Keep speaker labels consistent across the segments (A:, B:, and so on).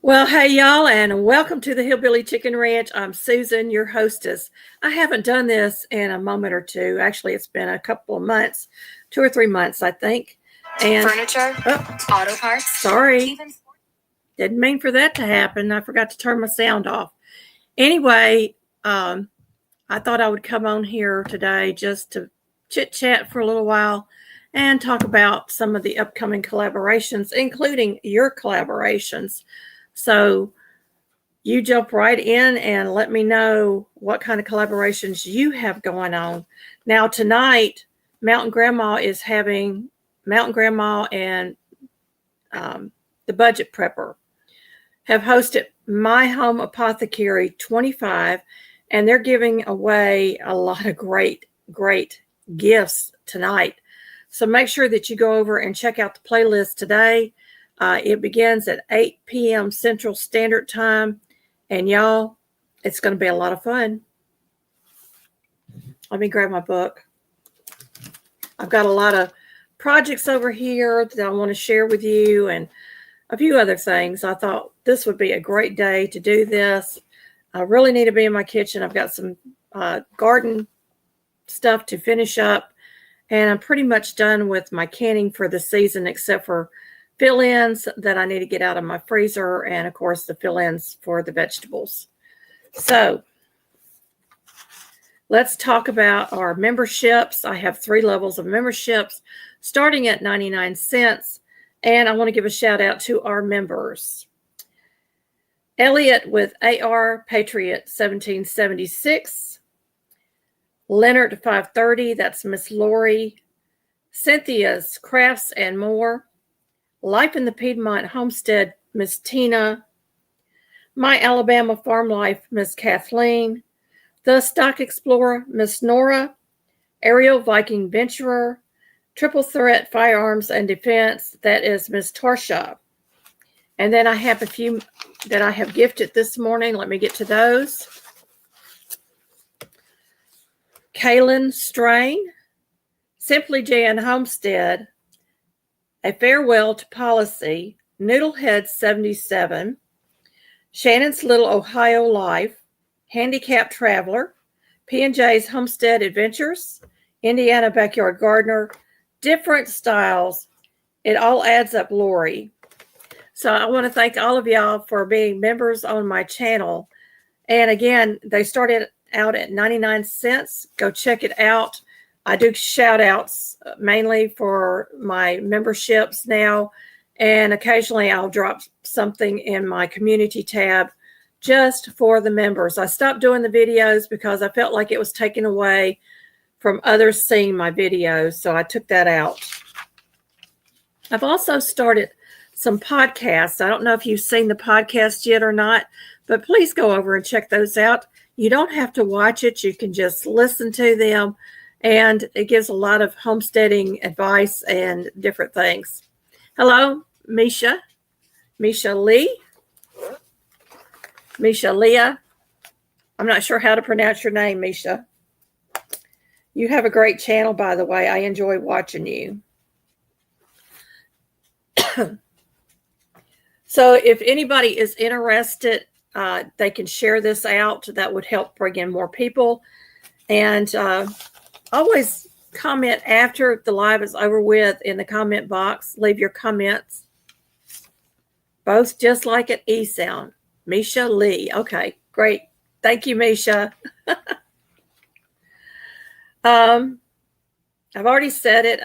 A: Well, hey, y'all, and welcome to the Hillbilly Chicken Ranch. I'm Susan, your hostess. I haven't done this in a moment or two. Actually, it's been a couple of months, 2 or 3 months, I think. And
B: furniture, auto parts.
A: Sorry, didn't mean for that to happen. I forgot to turn my sound off. Anyway, I thought I would come on here today just to chit chat for a little while and talk about some of the upcoming collaborations, including your collaborations. So you jump right in and let me know what kind of collaborations you have going on. Now, tonight, Mountain Grandma is having Mountain Grandma and the Budget Prepper have hosted My Home Apothecary 25, and they're giving away a lot of great gifts tonight. So make sure that you go over and check out the playlist today. It begins at 8 p.m. Central Standard Time. And y'all, it's going to be a lot of fun. Let me grab my book. I've got a lot of projects over here that I want to share with you and a few other things. I thought this would be a great day to do this. I really need to be in my kitchen. I've got some garden stuff to finish up. And I'm pretty much done with my canning for the season, except for fill-ins that I need to get out of my freezer, and of course the fill-ins for the vegetables. So let's talk about our memberships. I have 3 levels of memberships starting at 99 cents, and I want to give a shout out to our members. Elliot with AR Patriot 1776, Leonard 530, that's Miss Lori, Cynthia's Crafts and More, Life in the Piedmont Homestead, Miss Tina, My Alabama Farm Life, Miss Kathleen, The Stock Explorer, Miss Nora, Aerial Viking Venturer, Triple Threat Firearms and Defense, that is Miss Tarsha. And then I have a few that I have gifted this morning. Let me get to those. Kaylin Strain, Simply Jan Homestead, A Farewell to Policy, Noodlehead 77, Shannon's Little Ohio Life, Handicapped Traveler, P&J's Homestead Adventures, Indiana Backyard Gardener, Different Styles. It all adds up, Lori. So I want to thank all of y'all for being members on my channel. And again, they started out at 99 cents. Go check it out. I do shout outs mainly for my memberships now, and occasionally I'll drop something in my community tab just for the members. I stopped doing the videos because I felt like it was taken away from others seeing my videos, so I took that out. I've also started some podcasts. I don't know if you've seen the podcast yet or not, but please go over and check those out. You don't have to watch it. You can just listen to them. And it gives a lot of homesteading advice and different things. Hello, Misha Lee. Misha Leah. I'm not sure how to pronounce your name, Misha. You have a great channel, by the way. I enjoy watching you. So if anybody is interested, they can share this out. That would help bring in more people. And always comment after the live is over with in the comment box. Leave your comments. Both just like an E sound. Misha Lee. Okay, great. Thank you, Misha. I've already said it.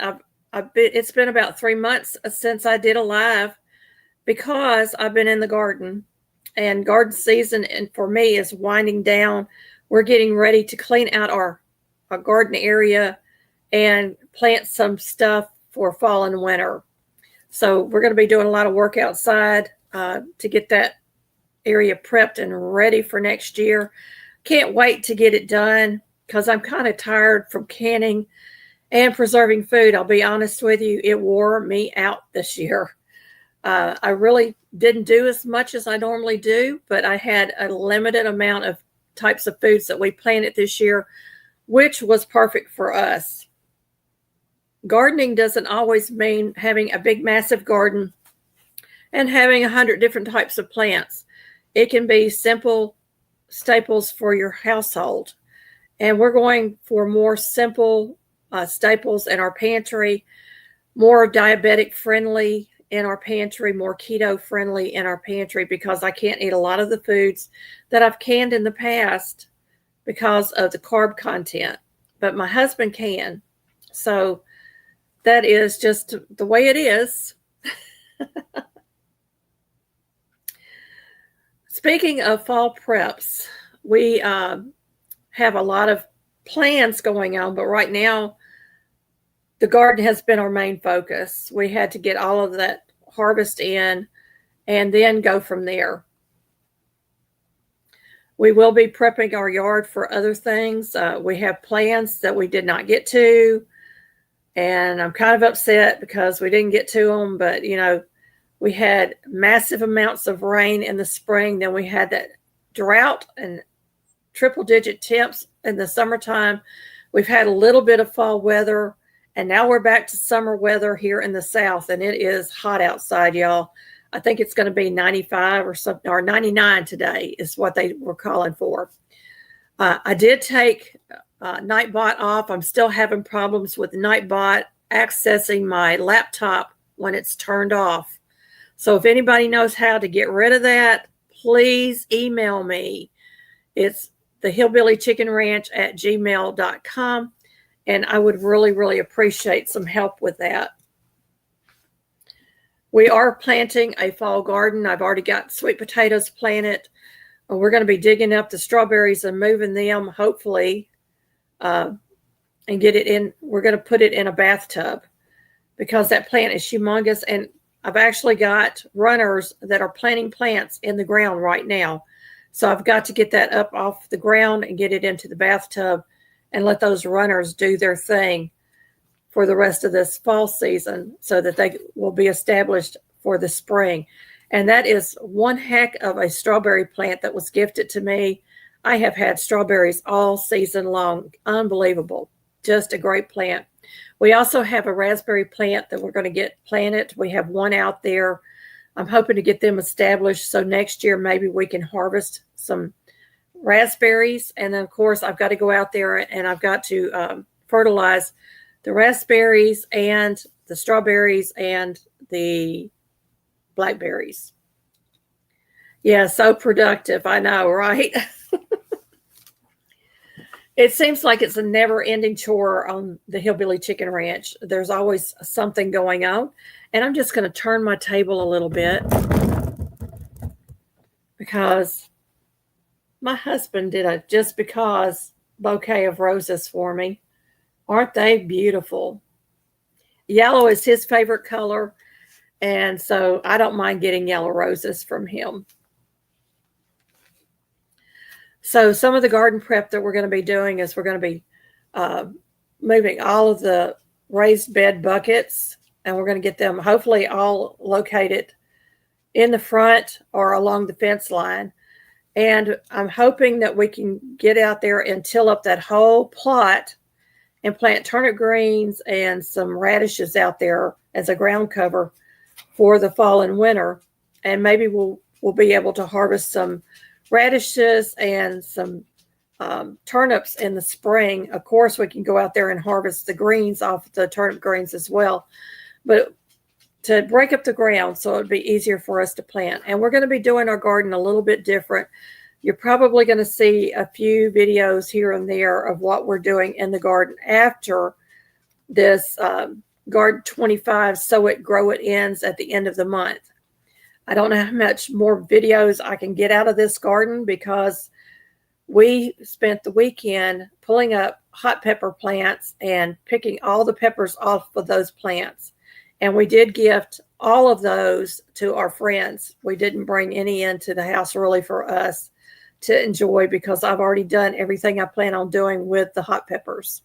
A: It's been about 3 months since I did a live because I've been in the garden. And garden season, and for me, is winding down. We're getting ready to clean out our garden area and plant some stuff for fall and winter. So we're going to be doing a lot of work outside to get that area prepped and ready for next year. Can't wait to get it done because I'm kind of tired from canning and preserving food. I'll be honest with you, it wore me out this year. I really didn't do as much as I normally do, but I had a limited amount of types of foods that we planted this year, which was perfect for us. Gardening doesn't always mean having a big, massive garden and having 100 different types of plants. It can be simple staples for your household. And we're going for more simple staples in our pantry, more diabetic friendly in our pantry, more keto friendly in our pantry, because I can't eat a lot of the foods that I've canned in the past because of the carb content, but my husband can. So that is just the way it is. Speaking of fall preps, we have a lot of plans going on, but right now the garden has been our main focus. We had to get all of that harvest in and then go from there. We will be prepping our yard for other things. We have plans that we did not get to, and I'm kind of upset because we didn't get to them, but you know, we had massive amounts of rain in the spring. Then we had that drought and triple digit temps in the summertime. We've had a little bit of fall weather, and now we're back to summer weather here in the South, and it is hot outside, y'all. I think it's going to be 95 or something, or 99 today is what they were calling for. I did take Nightbot off. I'm still having problems with Nightbot accessing my laptop when it's turned off. So if anybody knows how to get rid of that, please email me. It's thehillbillychickenranch@gmail.com, and I would really, really appreciate some help with that. We are planting a fall garden. I've already got sweet potatoes planted. We're going to be digging up the strawberries and moving them, hopefully, and get it in. We're going to put it in a bathtub because that plant is humongous. And I've actually got runners that are planting plants in the ground right now. So I've got to get that up off the ground and get it into the bathtub and let those runners do their thing for the rest of this fall season so that they will be established for the spring. And that is one heck of a strawberry plant that was gifted to me. I have had strawberries all season long. Unbelievable. Just a great plant. We also have a raspberry plant that we're going to get planted. We have one out there. I'm hoping to get them established so next year maybe we can harvest some raspberries. And then, of course, I've got to go out there and I've got to fertilize the raspberries and the strawberries and the blackberries. Yeah, so productive. I know, right? It seems like it's a never-ending chore on the Hillbilly Chicken Ranch. There's always something going on. And I'm just going to turn my table a little bit because my husband did a just because bouquet of roses for me. Aren't they beautiful? Yellow is his favorite color, and so I don't mind getting yellow roses from him. So some of the garden prep that we're going to be doing is we're going to be moving all of the raised bed buckets, and we're going to get them hopefully all located in the front or along the fence line. And I'm hoping that we can get out there and till up that whole plot and plant turnip greens and some radishes out there as a ground cover for the fall and winter. And maybe we'll be able to harvest some radishes and some turnips in the spring. Of course, we can go out there and harvest the greens off the turnip greens as well. But to break up the ground so it'd be easier for us to plant. And we're going to be doing our garden a little bit different. You're probably going to see a few videos here and there of what we're doing in the garden after this Garden 25 Sow It, Grow It ends at the end of the month. I don't know how much more videos I can get out of this garden because we spent the weekend pulling up hot pepper plants and picking all the peppers off of those plants. And we did gift all of those to our friends. We didn't bring any into the house really for us to enjoy because I've already done everything I plan on doing with the hot peppers.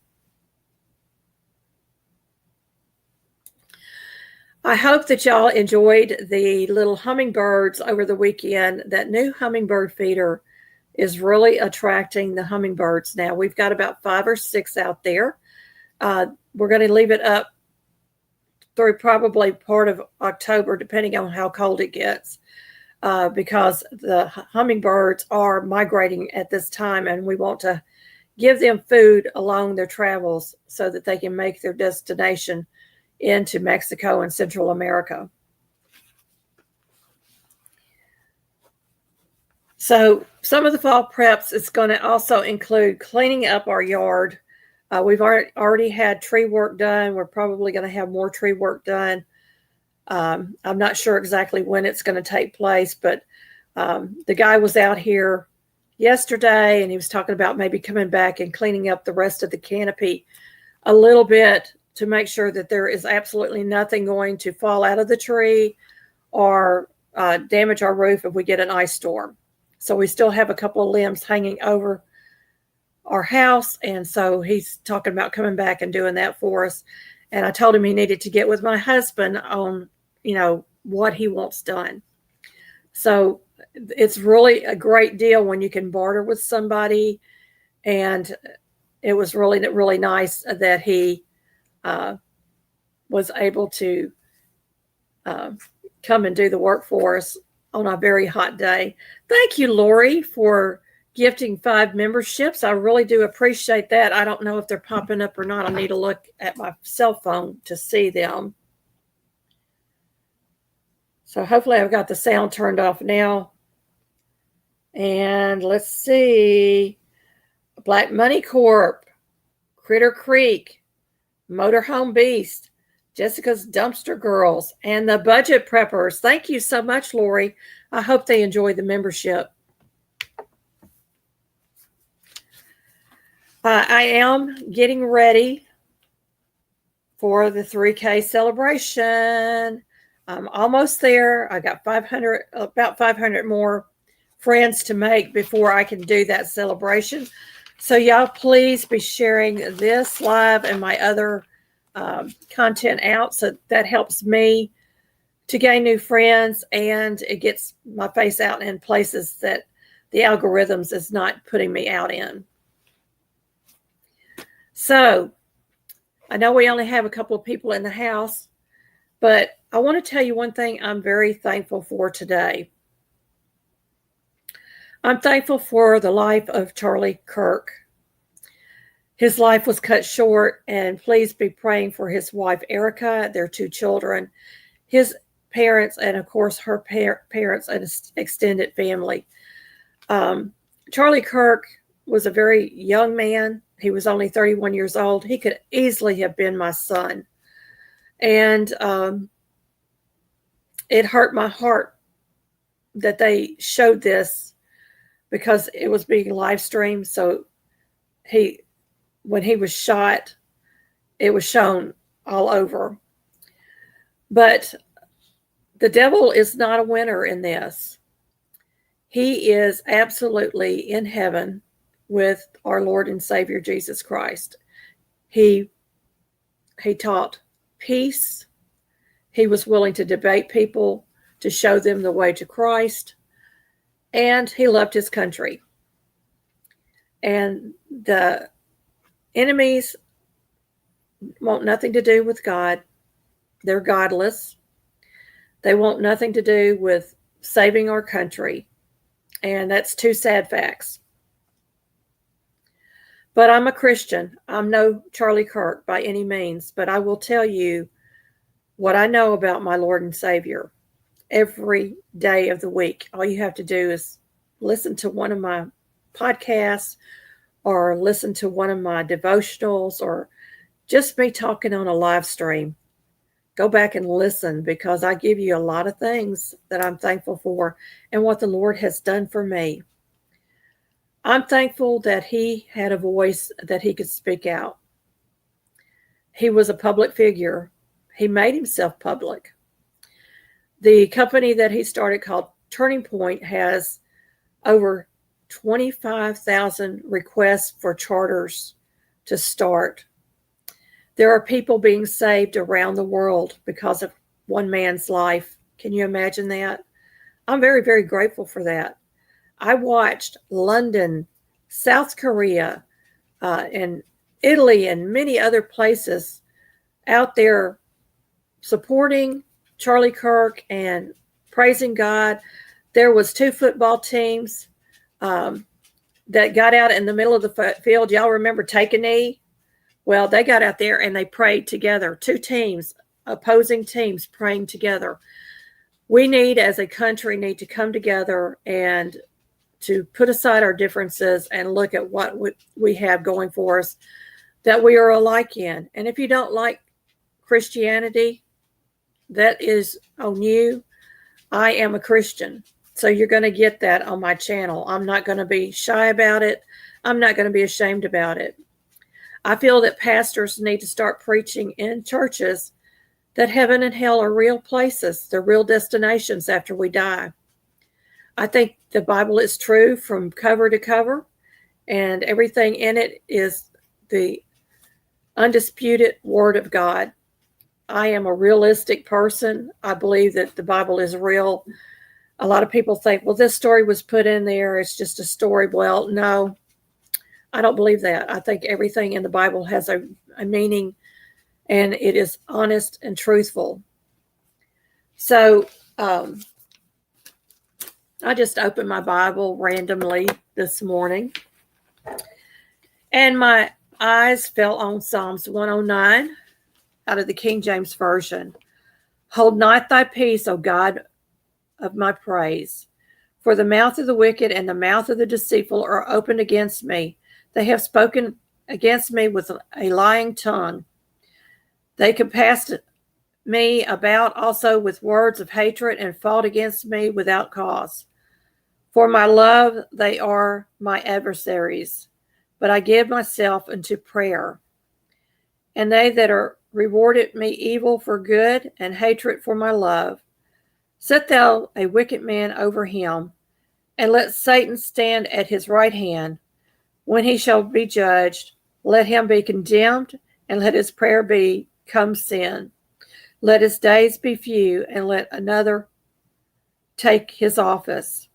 A: I hope that y'all enjoyed the little hummingbirds over the weekend. That new hummingbird feeder is really attracting the hummingbirds now. We've got about 5 or 6 out there. We're going to leave it up through probably part of October, depending on how cold it gets, because the hummingbirds are migrating at this time, and we want to give them food along their travels so that they can make their destination into Mexico and Central America. So some of the fall preps is going to also include cleaning up our yard. We've already had tree work done. We're probably going to have more tree work done. I'm not sure exactly when it's going to take place, but the guy was out here yesterday, and he was talking about maybe coming back and cleaning up the rest of the canopy a little bit to make sure that there is absolutely nothing going to fall out of the tree or damage our roof if we get an ice storm. So we still have a couple of limbs hanging over our house, and so he's talking about coming back and doing that for us. And I told him he needed to get with my husband on, what he wants done. So it's really a great deal when you can barter with somebody, and it was really, really nice that he was able to come and do the work for us on a very hot day. Thank you, Lori, for gifting 5 memberships. I really do appreciate that. I don't know if they're popping up or not. I need to look at my cell phone to see them. So hopefully I've got the sound turned off now. And let's see. Black Money Corp, Critter Creek, Motorhome Beast, Jessica's Dumpster Girls, and the Budget Preppers. Thank you so much, Lori. I hope they enjoy the membership. I am getting ready for the 3K celebration. I'm almost there. I got about 500 more friends to make before I can do that celebration. So y'all please be sharing this live and my other content out, so that helps me to gain new friends, and it gets my face out in places that the algorithms is not putting me out in. So I know we only have a couple of people in the house, but I want to tell you one thing I'm very thankful for today. I'm thankful for the life of Charlie Kirk. His life was cut short, and please be praying for his wife, Erica, their 2 children, his parents, and of course her parents and extended family. Charlie Kirk was a very young man. He was only 31 years old. He could easily have been my son. And it hurt my heart that they showed this, because it was being live streamed. So when he was shot, it was shown all over. But the devil is not a winner in this. He is absolutely in heaven with our Lord and Savior Jesus Christ. He taught peace. He was willing to debate people to show them the way to Christ. And he loved his country. And the enemies want nothing to do with God. They're godless. They want nothing to do with saving our country. And that's 2 sad facts. But I'm a Christian. I'm no Charlie Kirk by any means, but I will tell you what I know about my Lord and Savior every day of the week. All you have to do is listen to one of my podcasts, or listen to one of my devotionals, or just me talking on a live stream. Go back and listen, because I give you a lot of things that I'm thankful for and what the Lord has done for me. I'm thankful that he had a voice that he could speak out. He was a public figure. He made himself public. The company that he started, called Turning Point, has over 25,000 requests for charters to start. There are people being saved around the world because of one man's life. Can you imagine that? I'm very, very grateful for that. I watched London, South Korea, and Italy, and many other places out there supporting Charlie Kirk and praising God. There was 2 football teams that got out in the middle of the field. Y'all remember Take a Knee? Well, they got out there and they prayed together. 2 teams, opposing teams, praying together. We need, as a country, need to come together and to put aside our differences and look at what we have going for us that we are alike in. And if you don't like Christianity, that is on you. I am a Christian, so you're going to get that on my channel. I'm not going to be shy about it. I'm not going to be ashamed about it. I feel that pastors need to start preaching in churches that heaven and hell are real places. They're real destinations after we die. I think the Bible is true from cover to cover, and everything in it is the undisputed Word of God. I am a realistic person. I believe that the Bible is real. A lot of people think, well, this story was put in there. It's just a story. Well, no, I don't believe that. I think everything in the Bible has a meaning, and it is honest and truthful. So I just opened my Bible randomly this morning, and my eyes fell on Psalms 109 out of the King James Version. Hold not thy peace, O God of my praise, for the mouth of the wicked and the mouth of the deceitful are opened against me. They have spoken against me with a lying tongue. They compassed me about also with words of hatred and fought against me without cause. For my love, they are my adversaries, but I give myself unto prayer. And they that are rewarded me evil for good and hatred for my love. Set thou a wicked man over him, and let Satan stand at his right hand. When he shall be judged, let him be condemned, and let his prayer become sin. Let his days be few, and let another take his office.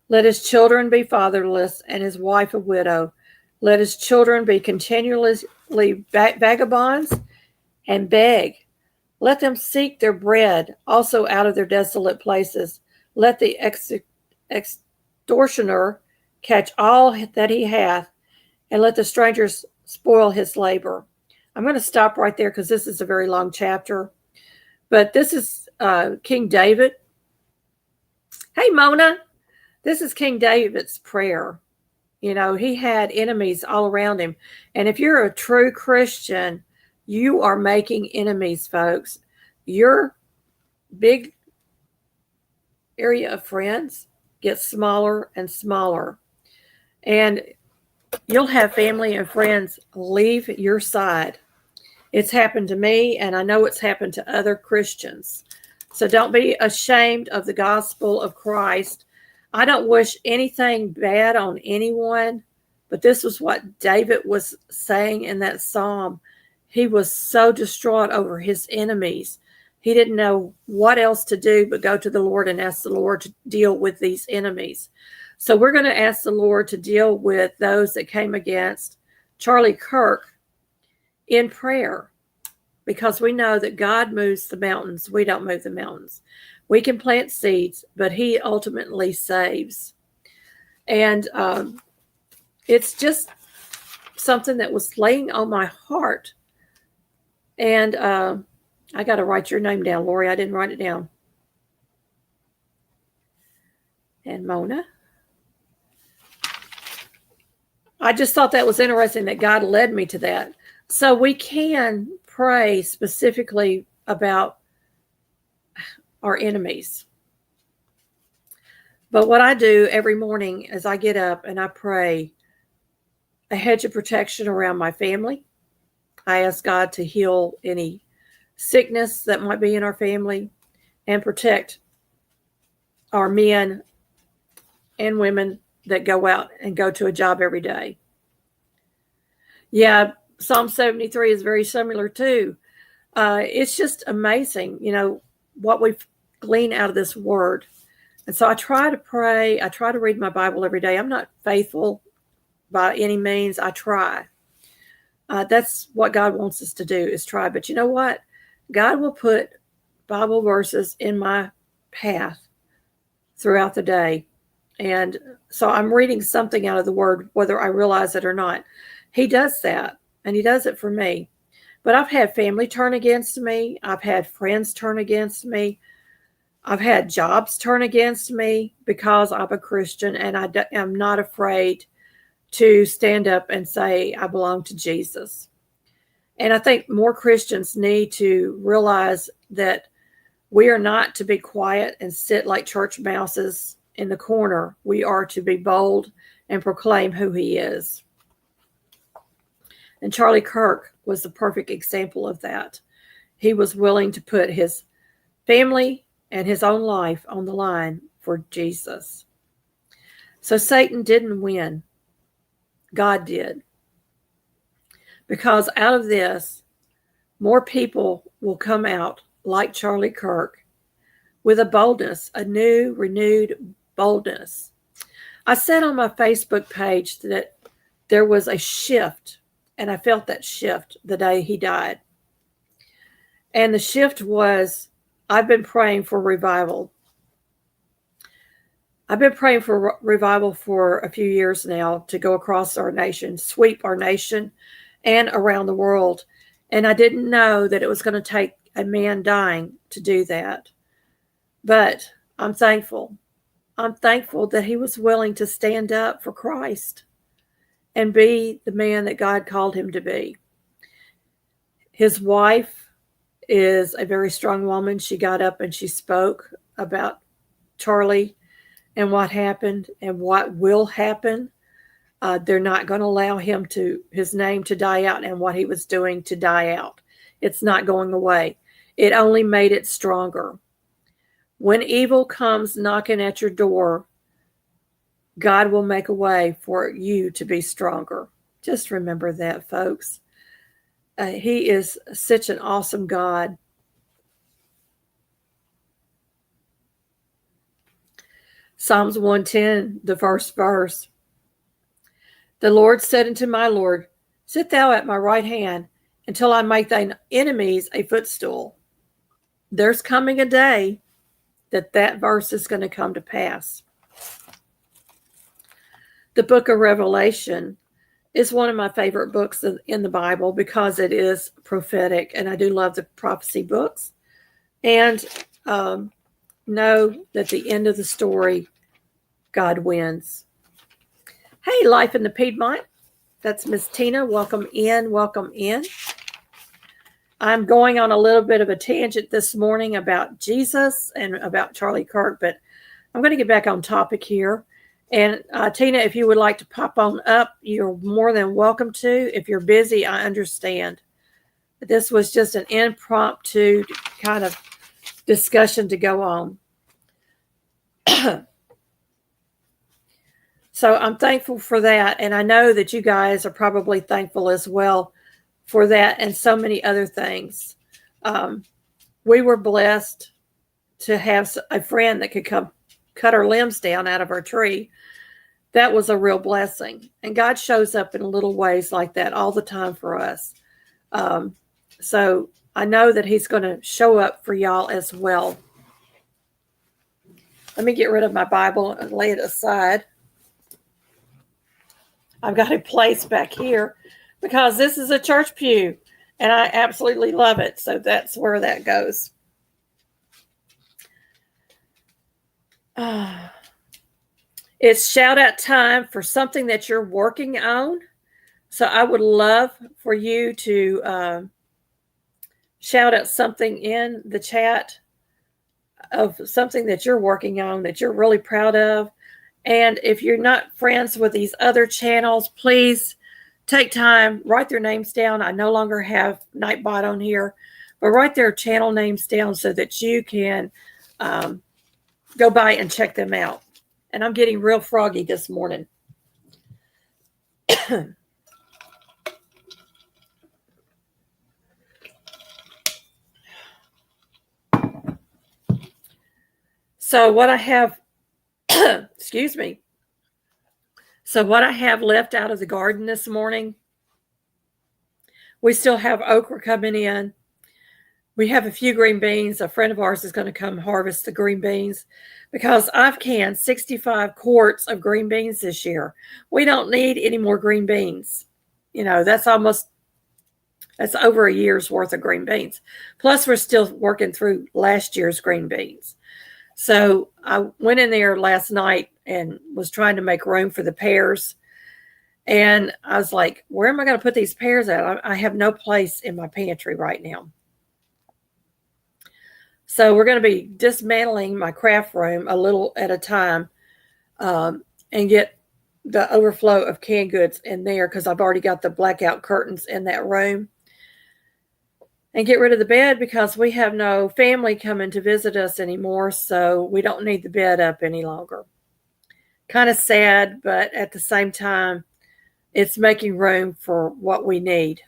A: Let his children be fatherless, and his wife a widow. Let his children be continually vagabonds and beg. Let them seek their bread also out of their desolate places. Let the extortioner catch all that he hath, and let the strangers spoil his labor. I'm going to stop right there because this is a very long chapter. But this is King David. Hey, Mona. This is King David's prayer. You know, he had enemies all around him. And if you're a true Christian, you are making enemies, folks. Your big area of friends gets smaller and smaller. And you'll have family and friends leave your side. It's happened to me, and I know it's happened to other Christians. So don't be ashamed of the gospel of Christ. I don't wish anything bad on anyone, but this was what David was saying in that psalm. He was so distraught over his enemies. He didn't know what else to do but go to the Lord and ask the Lord to deal with these enemies. So we're going to ask the Lord to deal with those that came against Charlie Kirk in prayer, because we know that God moves the mountains. We don't move the mountains. We can plant seeds, but he ultimately saves. And it's just something that was laying on my heart. And I got to write your name down, Lori. I didn't write it down. And Mona. I just thought that was interesting that God led me to that. So we can pray specifically about our enemies. But what I do every morning is I get up and I pray a hedge of protection around my family. I ask God to heal any sickness that might be in our family and protect our men and women that go out and go to a job every day. Yeah, Psalm 73 is very similar too. It's just amazing, you know, what we've gleaned out of this word. And so I try to pray. I try to read my Bible every day. I'm not faithful by any means. I try. That's what God wants us to do, is try. But you know what? God will put Bible verses in my path throughout the day. And so I'm reading something out of the Word, whether I realize it or not. He does that, and He does it for me. But I've had family turn against me. I've had friends turn against me. I've had jobs turn against me because I'm a Christian, and I am not afraid to stand up and say, I belong to Jesus. And I think more Christians need to realize that we are not to be quiet and sit like church mouses in the corner. We are to be bold and proclaim who He is. And Charlie Kirk was the perfect example of that. He was willing to put his family and his own life on the line for Jesus. So Satan didn't win. God did. Because out of this, more people will come out like Charlie Kirk with a boldness, a new, renewed boldness. I said on my Facebook page that there was a shift, and I felt that shift the day he died. And the shift was, I've been praying for revival. I've been praying for revival for a few years now to go across our nation, sweep our nation and around the world. And I didn't know that it was going to take a man dying to do that. But I'm thankful. I'm thankful that he was willing to stand up for Christ and be the man that God called him to be. His wife is a very strong woman. She got up and she spoke about Charlie and what happened and what will happen. They're not going to allow his name to die out and what he was doing to die out. It's not going away. It only made it stronger. When evil comes knocking at your door, God will make a way for you to be stronger. Just remember that, folks. He is such an awesome God. Psalms 110, the first verse. The Lord said unto my Lord, sit thou at my right hand until I make thine enemies a footstool. There's coming a day that verse is going to come to pass. The book of Revelation is one of my favorite books in the Bible because it is prophetic, and I do love the prophecy books. And know that the end of the story, God wins. Hey, Life in the Piedmont. That's Miss Tina. Welcome in. Welcome in. I'm going on a little bit of a tangent this morning about Jesus and about Charlie Kirk, but I'm going to get back on topic here. And Tina, if you would like to pop on up, you're more than welcome to. If you're busy, I understand. This was just an impromptu kind of discussion to go on. So I'm thankful for that. And I know that you guys are probably thankful as well for that and so many other things. We were blessed to have a friend that could come cut our limbs down out of our tree. That was a real blessing. And God shows up in little ways like that all the time for us. So I know that He's going to show up for y'all as well. Let me get rid of my Bible and lay it aside. I've got a place back here because this is a church pew and I absolutely love it. So that's where that goes. It's shout out time for something that you're working on. So I would love for you to shout out something in the chat of something that you're working on that you're really proud of. And if you're not friends with these other channels, please take time, write their names down. I no longer have Nightbot on here, but write their channel names down so that you can go by and check them out. And I'm getting real froggy this morning. So what I have, excuse me. So what I have left out of the garden this morning, we still have okra coming in. We have a few green beans. A friend of ours is going to come harvest the green beans because I've canned 65 quarts of green beans this year. We don't need any more green beans. You know, that's over a year's worth of green beans. Plus, we're still working through last year's green beans. So I went in there last night and was trying to make room for the pears. And I was like, where am I going to put these pears at? I have no place in my pantry right now. So we're going to be dismantling my craft room a little at a time and get the overflow of canned goods in there because I've already got the blackout curtains in that room. And get rid of the bed because we have no family coming to visit us anymore, so we don't need the bed up any longer. Kind of sad, but at the same time, it's making room for what we need.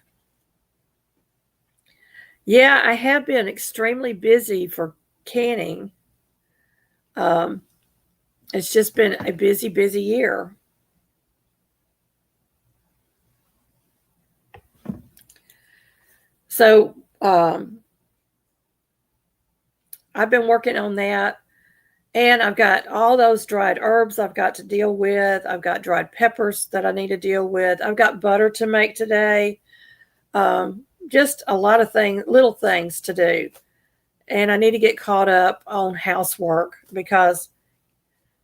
A: Yeah, I have been extremely busy for canning. It's just been a busy, busy year. So I've been working on that. And I've got all those dried herbs I've got to deal with. I've got dried peppers that I need to deal with. I've got butter to make today. Just a lot of things, little things to do. And I need to get caught up on housework because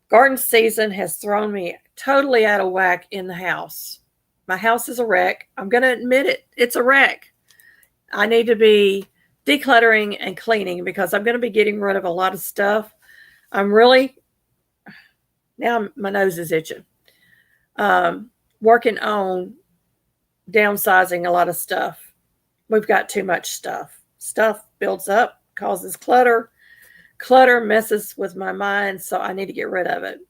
A: garden season has thrown me totally out of whack in the house. My house is a wreck. I'm going to admit it. It's a wreck. I need to be decluttering and cleaning because I'm going to be getting rid of a lot of stuff. Now my nose is itching. Working on downsizing a lot of stuff. We've got too much stuff. Stuff builds up, causes clutter. Clutter messes with my mind, so I need to get rid of it.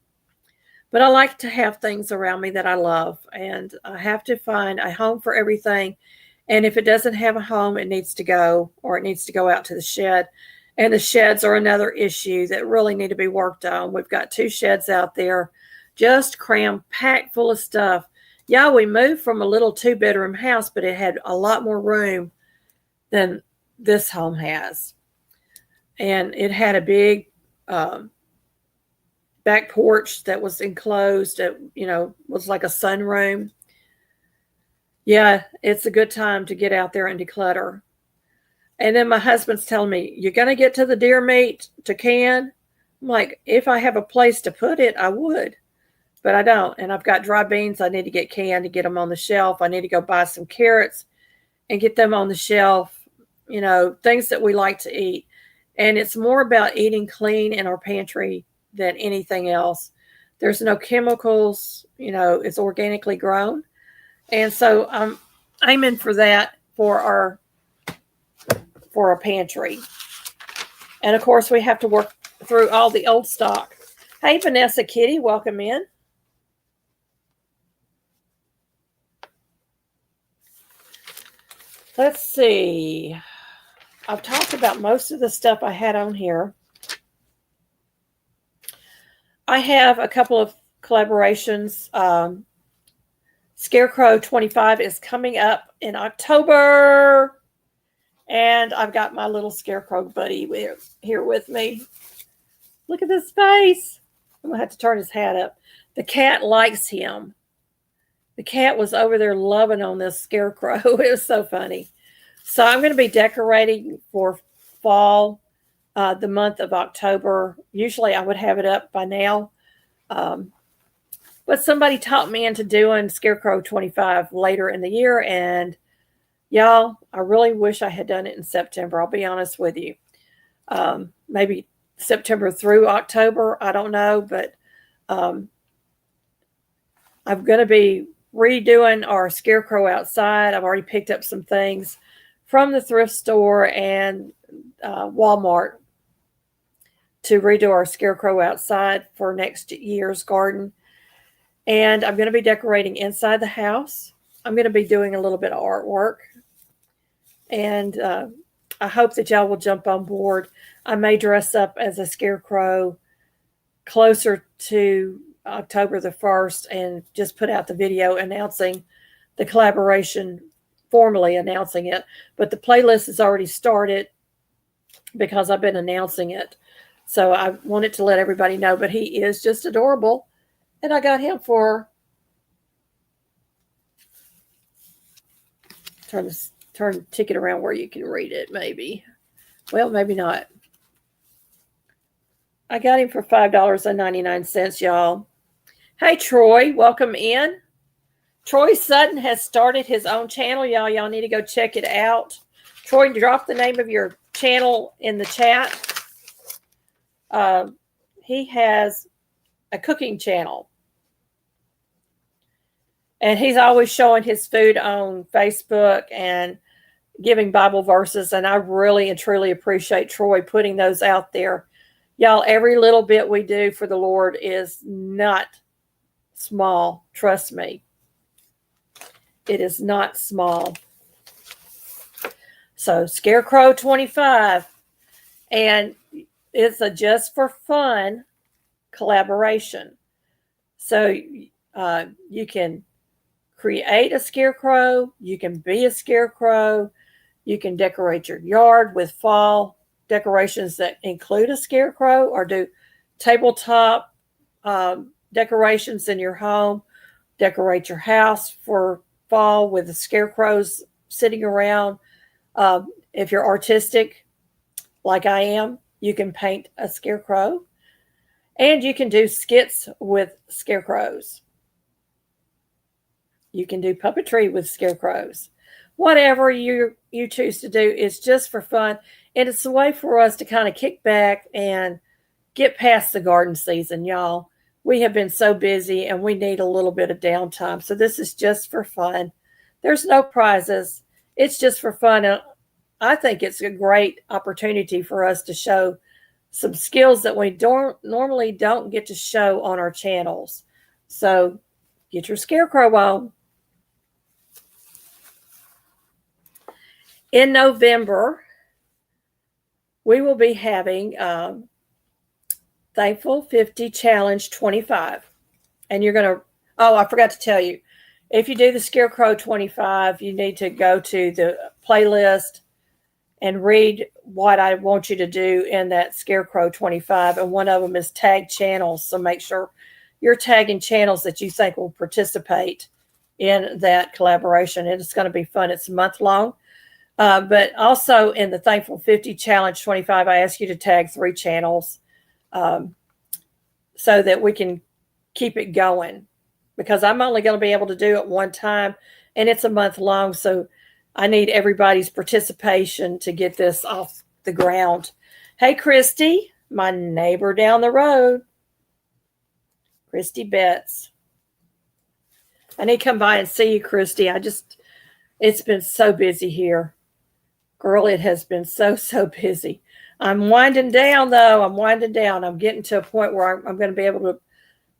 A: But I like to have things around me that I love, and I have to find a home for everything. And if it doesn't have a home, it needs to go, or it needs to go out to the shed. And the sheds are another issue that really need to be worked on. We've got 2 sheds out there, just packed full of stuff. Yeah, we moved from a little 2-bedroom house, but it had a lot more room than this home has. And it had a big back porch that was enclosed. It, was like a sunroom. Yeah, it's a good time to get out there and declutter. And then my husband's telling me, you're going to get to the deer meat to can? I'm like, if I have a place to put it, I would. But I don't. And I've got dry beans I need to get canned to get them on the shelf. I need to go buy some carrots and get them on the shelf. Things that we like to eat. And it's more about eating clean in our pantry than anything else. There's no chemicals. It's organically grown. And so I'm aiming for that for our pantry. And of course, we have to work through all the old stock. Hey, Vanessa Kitty, welcome in. Let's see. I've talked about most of the stuff I had on here. I have a couple of collaborations. Scarecrow 25 is coming up in October. And I've got my little scarecrow buddy here with me. Look at this face. I'm going to have to turn his hat up. The cat likes him. The cat was over there loving on this scarecrow. It was so funny. So I'm going to be decorating for fall, the month of October. Usually I would have it up by now. But somebody taught me into doing Scarecrow 25 later in the year. And y'all, I really wish I had done it in September. I'll be honest with you. Maybe September through October. I don't know. But I'm going to be redoing our Scarecrow outside. I've already picked up some things from the thrift store and Walmart to redo our Scarecrow outside for next year's garden. And I'm going to be decorating inside the house. I'm going to be doing a little bit of artwork. And I hope that y'all will jump on board. I may dress up as a scarecrow closer to October the 1st and just put out the video announcing the collaboration, formally announcing it. But the playlist has already started. because I've been announcing it. So I wanted to let everybody know, but he is just adorable. And I got him for, turn the ticket around where you can read it, maybe. Well, maybe not. I got him for $5.99, y'all. Hey, Troy, welcome in. Troy Sutton has started his own channel, y'all. Y'all need to go check it out. Troy, drop the name of your channel in the chat. He has a cooking channel. And he's always showing his food on Facebook and giving Bible verses. And I really and truly appreciate Troy putting those out there. Y'all, every little bit we do for the Lord is not small. Trust me. It is not small. So, Scarecrow 25. And it's a just for fun collaboration. So, you can create a scarecrow. You can be a scarecrow. You can decorate your yard with fall decorations that include a scarecrow, or do tabletop decorations in your home. Decorate your house for fall with the scarecrows sitting around. If you're artistic, like I am, you can paint a scarecrow. And you can do skits with scarecrows. You can do puppetry with scarecrows. Whatever you choose to do is just for fun. And it's a way for us to kind of kick back and get past the garden season, y'all. We have been so busy and we need a little bit of downtime. So this is just for fun. There's no prizes. It's just for fun. And I think it's a great opportunity for us to show some skills that we normally don't get to show on our channels. So get your scarecrow on. In November, we will be having Thankful 50 Challenge 25. And you're going to, I forgot to tell you, if you do the Scarecrow 25, you need to go to the playlist and read what I want you to do in that Scarecrow 25. And one of them is tag channels. So make sure you're tagging channels that you think will participate in that collaboration. And it's going to be fun. It's a month long. But also in the Thankful 50 Challenge 25, I ask you to tag 3 channels so that we can keep it going. Because I'm only going to be able to do it one time. And it's a month long. So I need everybody's participation to get this off the ground. Hey, Christy, my neighbor down the road. Christy Betts. I need to come by and see you, Christy. It's been so busy here. Girl, it has been so busy. I'm winding down, though. I'm getting to a point where I'm going to be able to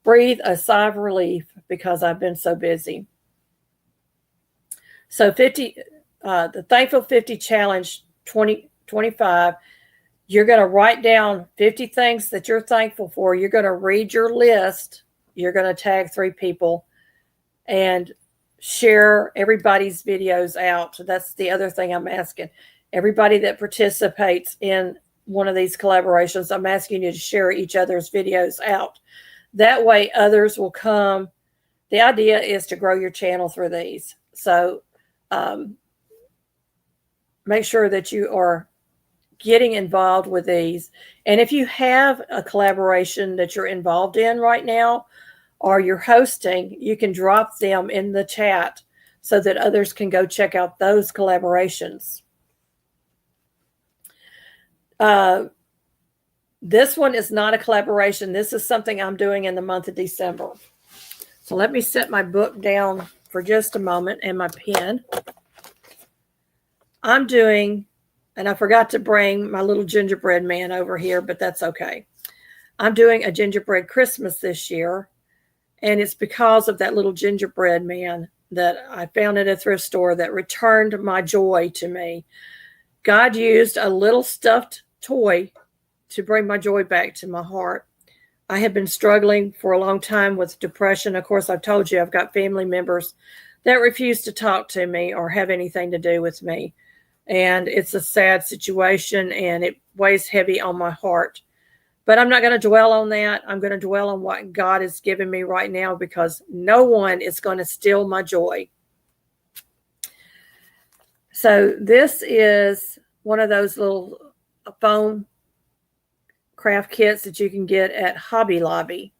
A: breathe a sigh of relief because I've been so busy. So the Thankful 50 Challenge 2025, you're going to write down 50 things that you're thankful for. You're going to read your list. You're going to tag 3 people and share everybody's videos out. So that's the other thing I'm asking. Everybody that participates in one of these collaborations, I'm asking you to share each other's videos out. That way others will come. The idea is to grow your channel through these. So make sure that you are getting involved with these. And if you have a collaboration that you're involved in right now, or you're hosting, you can drop them in the chat so that others can go check out those collaborations. This one is not a collaboration. This is something I'm doing in the month of December. So let me set my book down for just a moment and my pen. I'm doing, and I forgot to bring my little gingerbread man over here, but that's okay. I'm doing a gingerbread Christmas this year. And it's because of that little gingerbread man that I found at a thrift store that returned my joy to me. God used a little stuffed toy to bring my joy back to my heart. I have been struggling for a long time with depression. Of course, I've told you I've got family members that refuse to talk to me or have anything to do with me. and it's a sad situation, and it weighs heavy on my heart. But I'm not going to dwell on that. I'm going to dwell on what God is giving me right now, because no one is going to steal my joy. So this is one of those little foam craft kits that you can get at Hobby Lobby.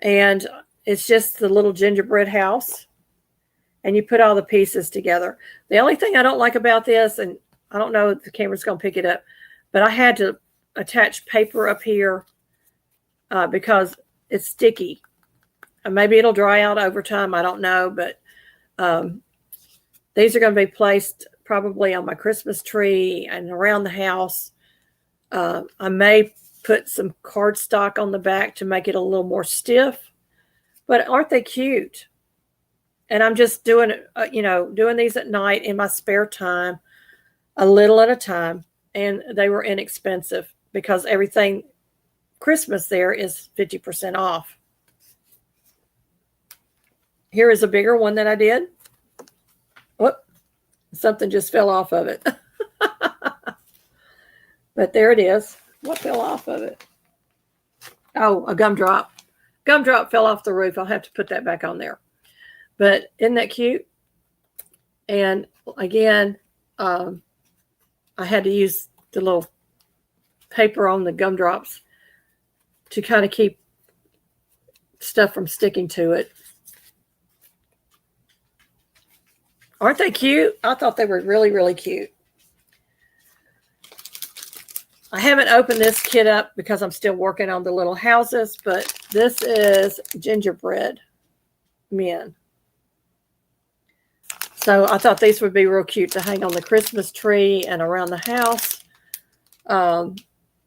A: And it's just the little gingerbread house. And you put all the pieces together. The only thing I don't like about this, and I don't know if the camera's going to pick it up, but I had to attach paper up here because it's sticky. Maybe it'll dry out over time. I don't know. But these are going to be placed probably on my Christmas tree and around the house. I may put some cardstock on the back to make it a little more stiff. But aren't they cute? And I'm just doing doing these at night in my spare time, a little at a time. And they were inexpensive because everything Christmas there is 50% off. Here is a bigger one that I did. Whoop, something just fell off of it. But there it is. What fell off of it? Oh, a gumdrop. Gumdrop fell off the roof. I'll have to put that back on there. But isn't that cute? And again, I had to use the little paper on the gumdrops to kind of keep stuff from sticking to it. Aren't they cute? I thought they were really, really cute. I haven't opened this kit up because I'm still working on the little houses, but this is gingerbread men. So I thought these would be real cute to hang on the Christmas tree and around the house. And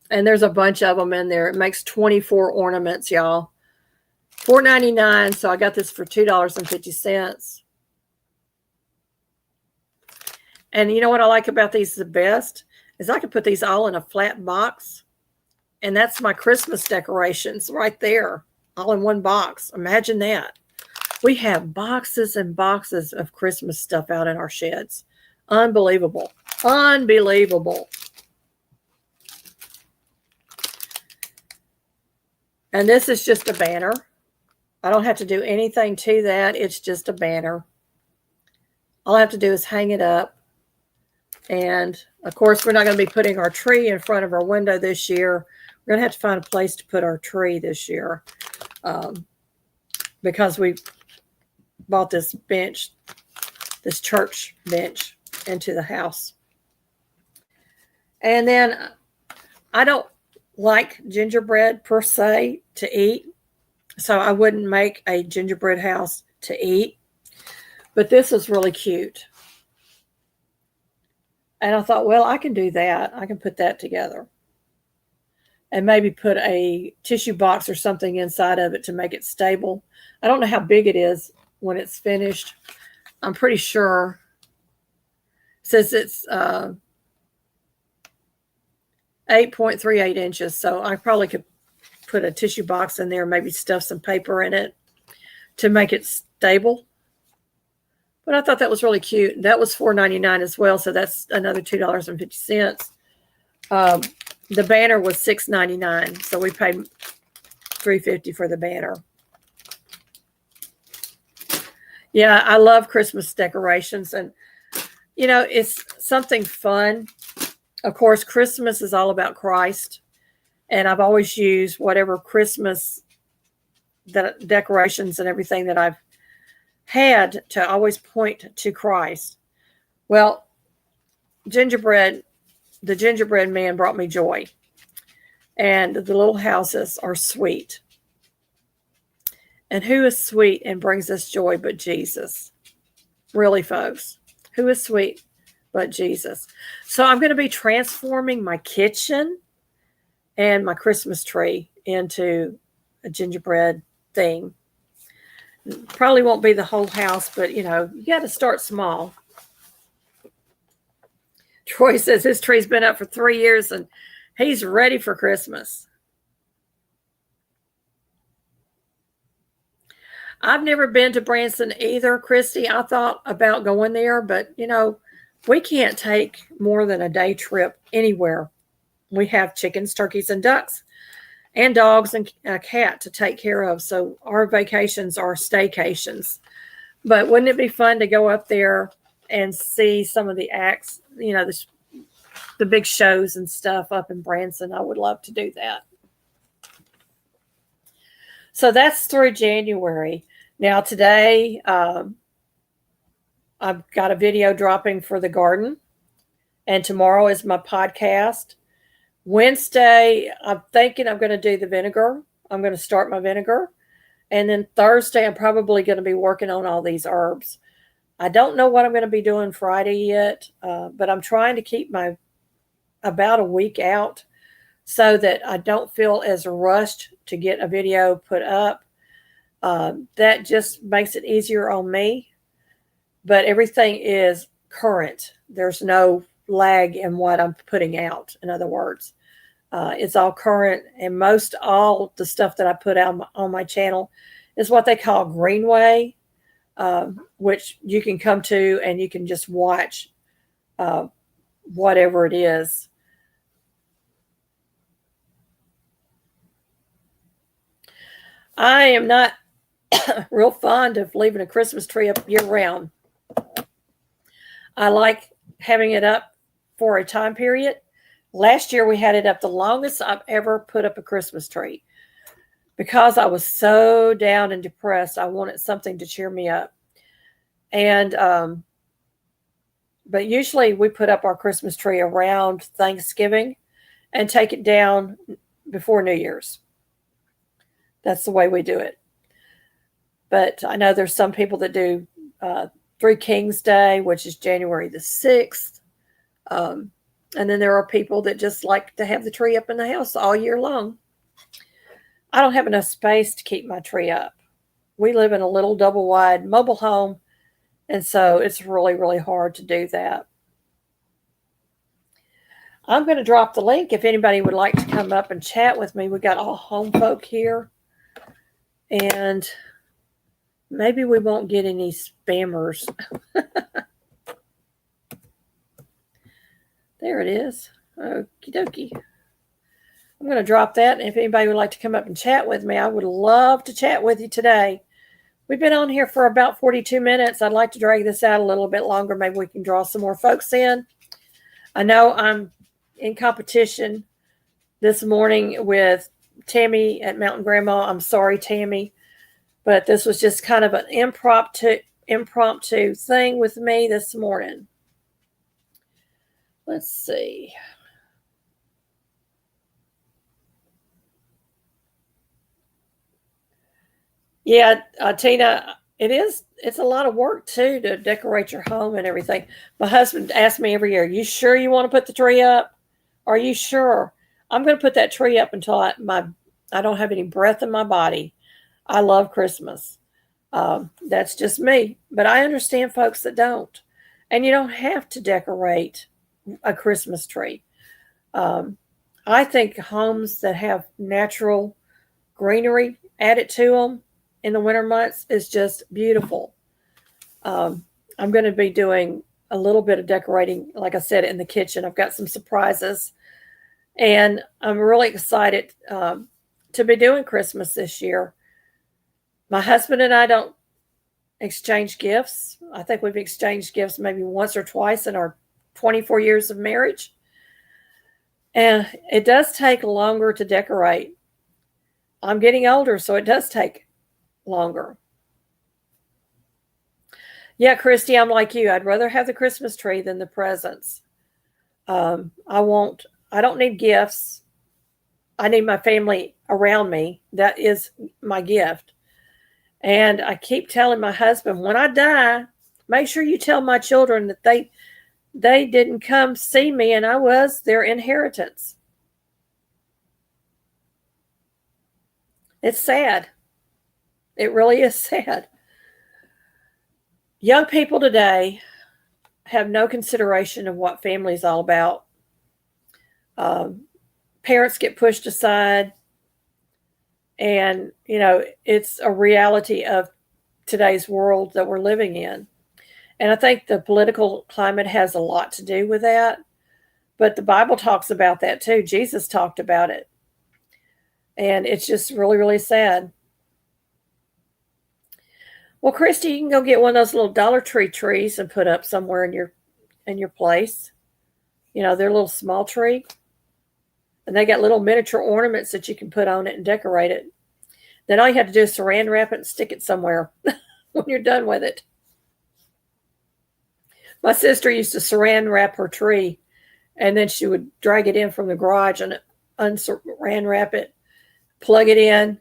A: there's a bunch of them in there. It makes 24 ornaments, y'all. $4.99. So I got this for $2.50. And you know what I like about these the best? Is I can put these all in a flat box. And that's my Christmas decorations right there. All in one box. Imagine that. We have boxes and boxes of Christmas stuff out in our sheds. Unbelievable. Unbelievable. And this is just a banner. I don't have to do anything to that. It's just a banner. All I have to do is hang it up. And, of course, we're not going to be putting our tree in front of our window this year. We're going to have to find a place to put our tree this year because we bought this bench, this church bench, into the house. And then I don't like gingerbread per se to eat, so I wouldn't make a gingerbread house to eat. But this is really cute. And I thought, well, I can do that. I can put that together. And maybe put a tissue box or something inside of it to make it stable. I don't know how big it is when it's finished. I'm pretty sure. It says it's 8.38 inches. So I probably could put a tissue box in there, maybe stuff some paper in it to make it stable. But I thought that was really cute. That was $4.99 as well, so that's another $2.50. The banner was $6.99, so we paid $3.50 for the banner. Yeah, I love Christmas decorations, and it's something fun. Of course, Christmas is all about Christ, and I've always used whatever Christmas decorations and everything that I've had to always point to Christ. Well, the gingerbread man brought me joy. And the little houses are sweet. And who is sweet and brings us joy but Jesus? Really, folks. Who is sweet but Jesus? So I'm going to be transforming my kitchen and my Christmas tree into a gingerbread theme. Probably won't be the whole house, but you got to start small. Troy says his tree's been up for 3 years and he's ready for Christmas. I've never been to Branson either, Christy. I thought about going there, but We can't take more than a day trip anywhere. We have chickens, turkeys, and ducks, and dogs and a cat to take care of. So our vacations are staycations. But wouldn't it be fun to go up there and see some of the acts, the big shows and stuff up in Branson? I would love to do that. So that's through January. Now today, I've got a video dropping for the garden, and tomorrow is my podcast. Wednesday, I'm thinking I'm going to do the vinegar. I'm going to start my vinegar. And then Thursday, I'm probably going to be working on all these herbs. I don't know what I'm going to be doing Friday yet, but I'm trying to keep my about a week out so that I don't feel as rushed to get a video put up. That just makes it easier on me. But everything is current. There's no lag in what I'm putting out, in other words. It's all current, and most all the stuff that I put out on my channel is what they call Greenway, which you can come to and you can just watch whatever it is. I am not real fond of leaving a Christmas tree up year round. I like having it up for a time period. Last year, we had it up the longest I've ever put up a Christmas tree. Because I was so down and depressed, I wanted something to cheer me up. And, but usually we put up our Christmas tree around Thanksgiving and take it down before New Year's. That's the way we do it. But I know there's some people that do Three Kings Day, which is January the 6th. And then there are people that just like to have the tree up in the house all year long. I don't have enough space to keep my tree up. We live in a little double-wide mobile home, and so it's really, really hard to do that. I'm going to drop the link if anybody would like to come up and chat with me. We got all home folk here, and maybe we won't get any spammers. There it is. Okie dokie. I'm going to drop that. And if anybody would like to come up and chat with me, I would love to chat with you today. We've been on here for about 42 minutes. I'd like to drag this out a little bit longer. Maybe we can draw some more folks in. I know I'm in competition this morning with Tammy at Mountain Grandma. I'm sorry, Tammy, but this was just kind of an impromptu thing with me this morning. Let's see. Yeah, Tina, it's a lot of work too to decorate your home and everything. My husband asks me every year, "You sure you want to put the tree up? Are you sure?" I'm going to put that tree up until I don't have any breath in my body. I love Christmas. That's just me. But I understand folks that don't. And you don't have to decorate a Christmas tree. I think homes that have natural greenery added to them in the winter months is just beautiful. I'm going to be doing a little bit of decorating, like I said, in the kitchen. I've got some surprises, and I'm really excited to be doing Christmas this year. My husband and I don't exchange gifts. I think we've exchanged gifts maybe once or twice in our 24 years of marriage. And it does take longer to decorate. I'm getting older, so it does take longer. Yeah, Christy, I'm like you. I'd rather have the Christmas tree than the presents. I don't need gifts. I need my family around me. That is my gift. And I keep telling my husband, when I die, make sure you tell my children that they didn't come see me and I was their inheritance. It's sad. It really is sad. Young people today have no consideration of what family is all about. Parents get pushed aside. And, it's a reality of today's world that we're living in. And I think the political climate has a lot to do with that. But the Bible talks about that too. Jesus talked about it. And it's just really, really sad. Well, Christy, you can go get one of those little Dollar Tree trees and put up somewhere in your place. You know, they're a little small tree. And they got little miniature ornaments that you can put on it and decorate it. Then all you have to do is saran wrap it and stick it somewhere when you're done with it. My sister used to saran wrap her tree, and then she would drag it in from the garage and unsaran wrap it, plug it in.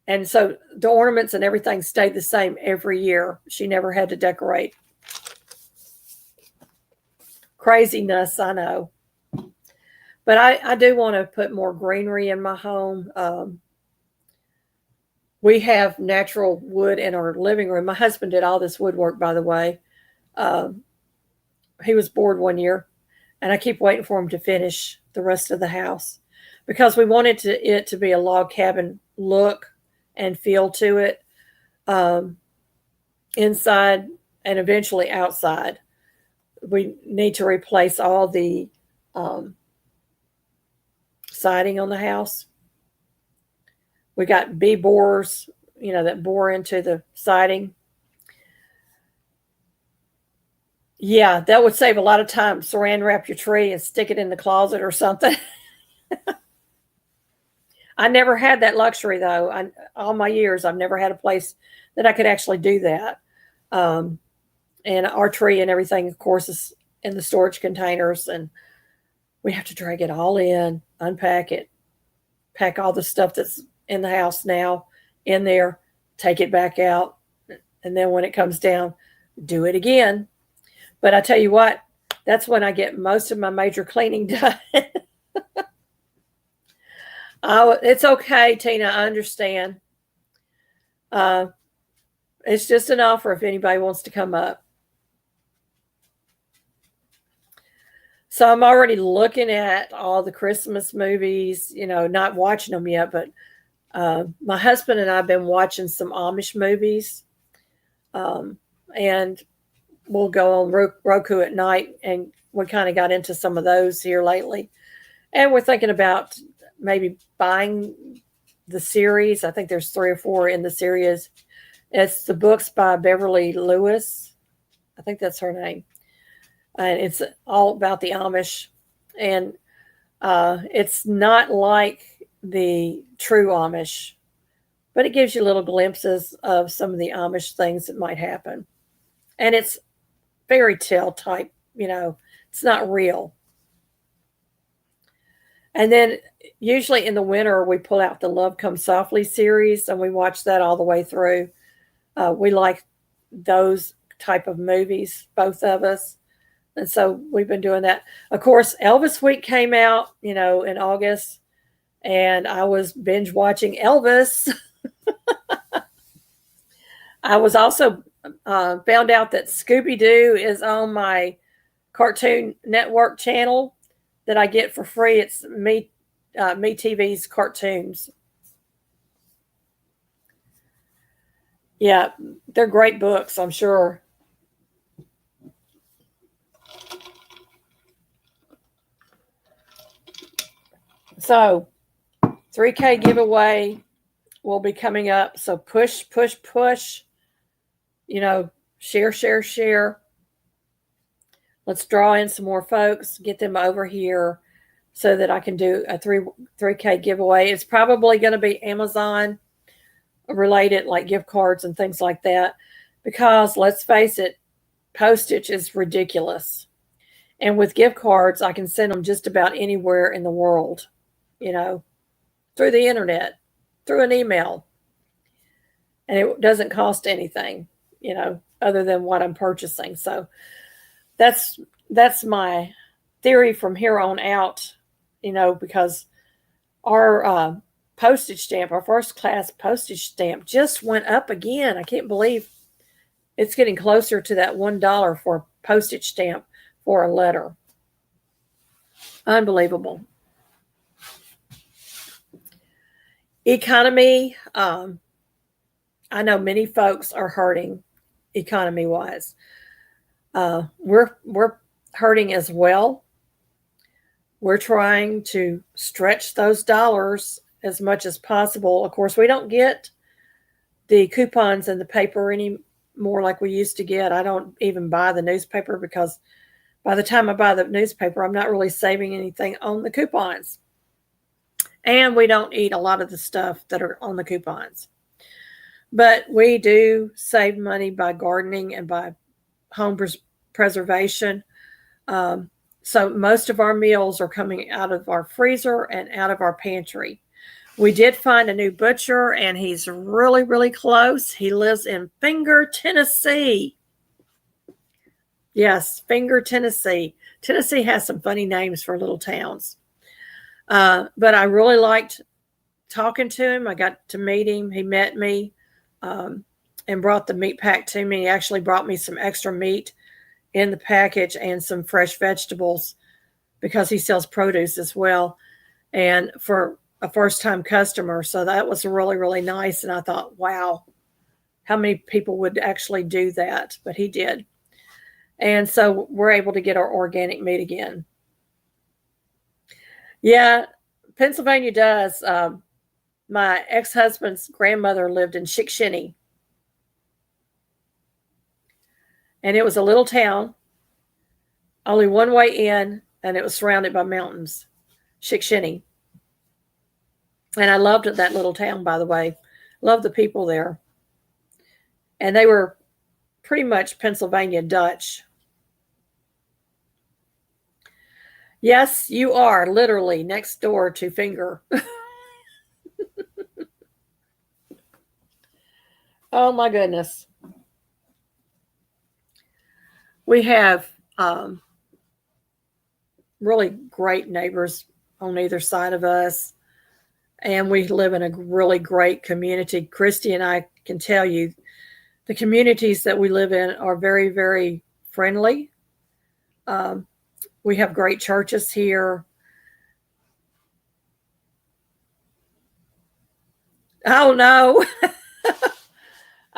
A: And so the ornaments and everything stayed the same every year. She never had to decorate. Craziness, I know. But I do want to put more greenery in my home. We have natural wood in our living room. My husband did all this woodwork, by the way. He was bored one year, and I keep waiting for him to finish the rest of the house because we wanted it to be a log cabin look and feel to it, inside and eventually outside. We need to replace all the siding on the house. We got bee borers, that bore into the siding. Yeah, that would save a lot of time. Saran wrap your tree and stick it in the closet or something. I never had that luxury, though. All my years, I've never had a place that I could actually do that. And our tree and everything, of course, is in the storage containers, and we have to drag it all in, unpack it, pack all the stuff that's in the house now in there, take it back out, and then when it comes down, do it again. But I tell you what, that's when I get most of my major cleaning done. It's okay, Tina. I understand. It's just an offer if anybody wants to come up. So I'm already looking at all the Christmas movies, not watching them yet, but my husband and I have been watching some Amish movies. And we'll go on Roku at night, and we kind of got into some of those here lately. And we're thinking about maybe buying the series. I think there's 3 or 4 in the series. It's the books by Beverly Lewis. I think that's her name. And it's all about the Amish. And it's not like the true Amish, but it gives you little glimpses of some of the Amish things that might happen. And it's fairy tale type, it's not real. And then usually in the winter, we pull out the Love Comes Softly series, and we watch that all the way through. We like those type of movies, both of us. And so we've been doing that. Of course, Elvis Week came out, in August, and I was binge watching Elvis. I was also found out that Scooby-Doo is on my Cartoon Network channel that I get for free. It's Me TV's cartoons. Yeah, they're great books, I'm sure. So, 3K giveaway will be coming up. So push. Share. Let's draw in some more folks, get them over here so that I can do a 3K giveaway. It's probably going to be Amazon related, like gift cards and things like that, because let's face it, postage is ridiculous. And with gift cards, I can send them just about anywhere in the world, through the internet, through an email. And it doesn't cost anything, other than what I'm purchasing. So that's my theory from here on out, because our postage stamp, our first class postage stamp just went up again. I can't believe it's getting closer to that $1 for a postage stamp for a letter. Unbelievable. Economy. I know many folks are hurting economy-wise. We're hurting as well. We're trying to stretch those dollars as much as possible. Of course, we don't get the coupons in the paper anymore like we used to get. I don't even buy the newspaper because by the time I buy the newspaper, I'm not really saving anything on the coupons. And we don't eat a lot of the stuff that are on the coupons. But we do save money by gardening and by home preservation. So most of our meals are coming out of our freezer and out of our pantry. We did find a new butcher, and he's really, really close. He lives in Finger, Tennessee. Yes, Finger, Tennessee. Tennessee has some funny names for little towns. But I really liked talking to him. I got to meet him. He met me and brought the meat pack to me. He actually brought me some extra meat in the package and some fresh vegetables because he sells produce as well. And for a first-time customer. So that was really, really nice. And I thought, wow, how many people would actually do that? But he did. And so we're able to get our organic meat again. Yeah, Pennsylvania does. My ex-husband's grandmother lived in Chickasha. And it was a little town, only one way in, and it was surrounded by mountains. Chickasha. And I loved that little town, by the way. Loved the people there. And they were pretty much Pennsylvania Dutch. Yes, you are literally next door to Finger. Oh, my goodness. We have really great neighbors on either side of us. And we live in a really great community. Christy and I can tell you the communities that we live in are very, very friendly. We have great churches here. Oh, no.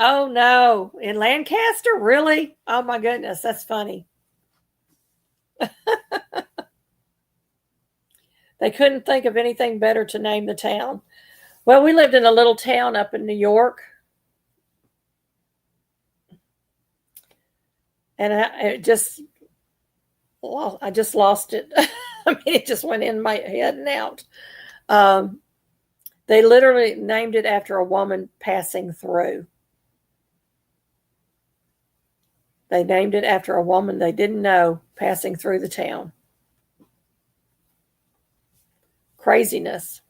A: Oh, no. In Lancaster? Really? Oh, my goodness. That's funny. They couldn't think of anything better to name the town. Well, we lived in a little town up in New York. And I just lost it. I mean, it just went in my head and out. They literally named it after a woman passing through. They named it after a woman they didn't know passing through the town. Craziness.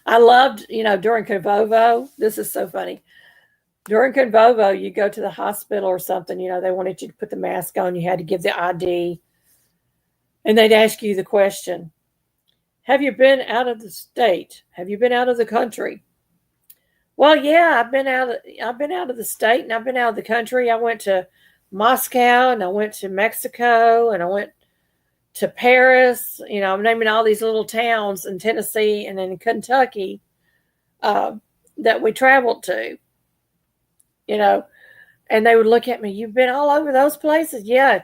A: I loved, during Convovo, this is so funny. During Convovo, you go to the hospital or something, they wanted you to put the mask on. You had to give the ID. And they'd ask you the question, have you been out of the state? Have you been out of the country? Well, yeah, I've been out of the state and I've been out of the country. I went to Moscow and I went to Mexico and I went to Paris. I'm naming all these little towns in Tennessee and in Kentucky that we traveled to, and they would look at me, you've been all over those places? Yeah.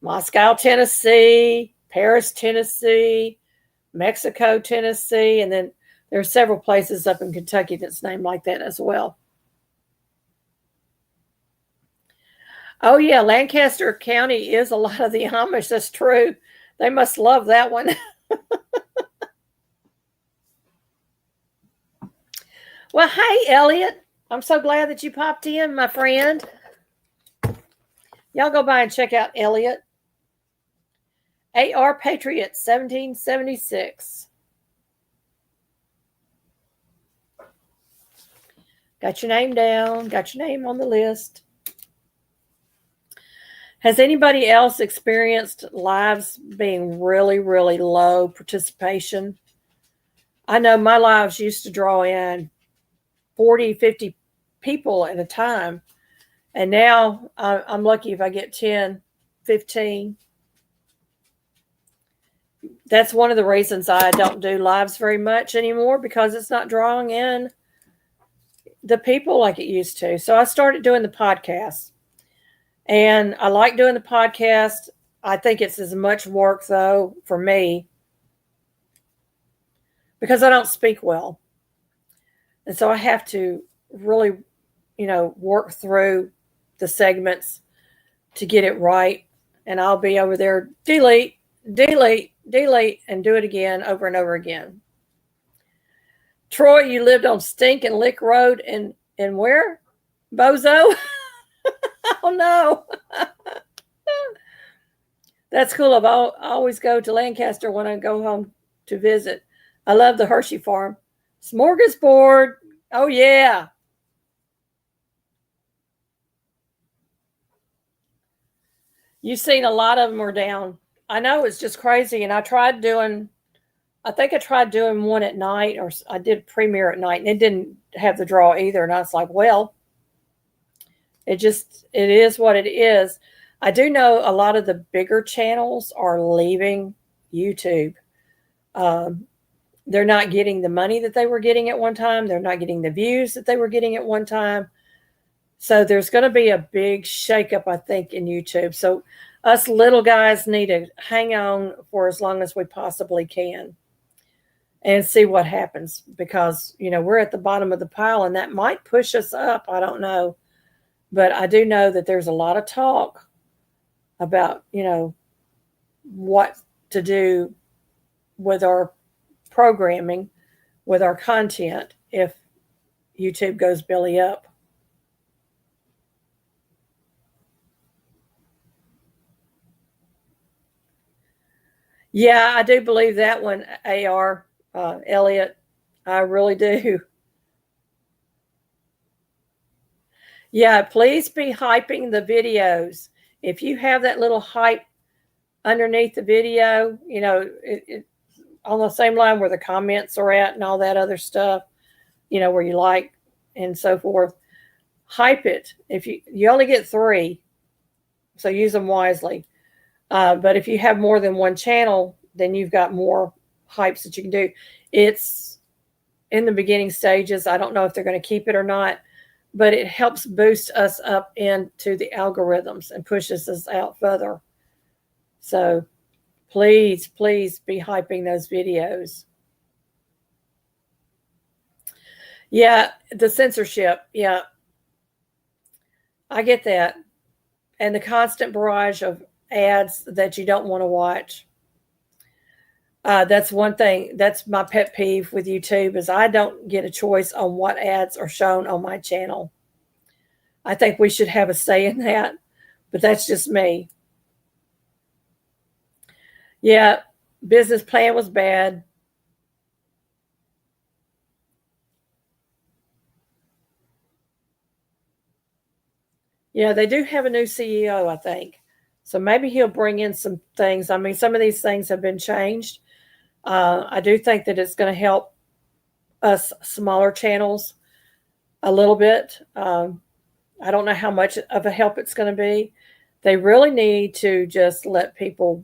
A: Moscow, Tennessee, Paris, Tennessee, Mexico, Tennessee, and then there are several places up in Kentucky that's named like that as well. Oh, yeah, Lancaster County is a lot of the Amish. That's true. They must love that one. Well, hey, Elliot. I'm so glad that you popped in, my friend. Y'all go by and check out Elliot. AR Patriot 1776. Got your name down. Got your name on the list. Has anybody else experienced lives being really, really low participation? I know my lives used to draw in 40, 50 people at a time. And now I'm lucky if I get 10, 15. That's one of the reasons I don't do lives very much anymore, because it's not drawing in the people like it used to. So I started doing the podcast, and I like doing the podcast. I think it's as much work, though, for me, because I don't speak well. And so I have to really, work through the segments to get it right. And I'll be over there, delete, delete, delete, and do it again over and over again. Troy, you lived on Stink and Lick Road in where? Bozo? Oh, no. That's cool. I always go to Lancaster when I go home to visit. I love the Hershey farm. Smorgasbord. Oh, yeah. You've seen a lot of them are down. I know, it's just crazy. And I think I tried doing one at night, or I did premiere at night, and it didn't have the draw either. And I was like, well, it is what it is. I do know a lot of the bigger channels are leaving YouTube. They're not getting the money that they were getting at one time. They're not getting the views that they were getting at one time. So there's going to be a big shakeup, I think, in YouTube. So us little guys need to hang on for as long as we possibly can and see what happens, because, we're at the bottom of the pile, and that might push us up. I don't know. But I do know that there's a lot of talk about, what to do with our programming, with our content, if YouTube goes belly up. Yeah, I do believe that one, AR, Elliot. I really do. Yeah, please be hyping the videos. If you have that little hype underneath the video, on the same line where the comments are at and all that other stuff, where you like and so forth, hype it. If you only get 3, so use them wisely. But if you have more than one channel, then you've got more hypes that you can do. It's in the beginning stages. I don't know if they're going to keep it or not, but it helps boost us up into the algorithms and pushes us out further. So please, please be hyping those videos. Yeah, the censorship. Yeah, I get that. And the constant barrage of ads that you don't want to watch. That's one thing. That's my pet peeve with YouTube, is I don't get a choice on what ads are shown on my channel. I think we should have a say in that, but that's just me. Yeah, business plan was bad. Yeah, they do have a new CEO, I think. So maybe he'll bring in some things. I mean, some of these things have been changed. I do think that it's going to help us smaller channels a little bit. I don't know how much of a help it's going to be. They really need to just let people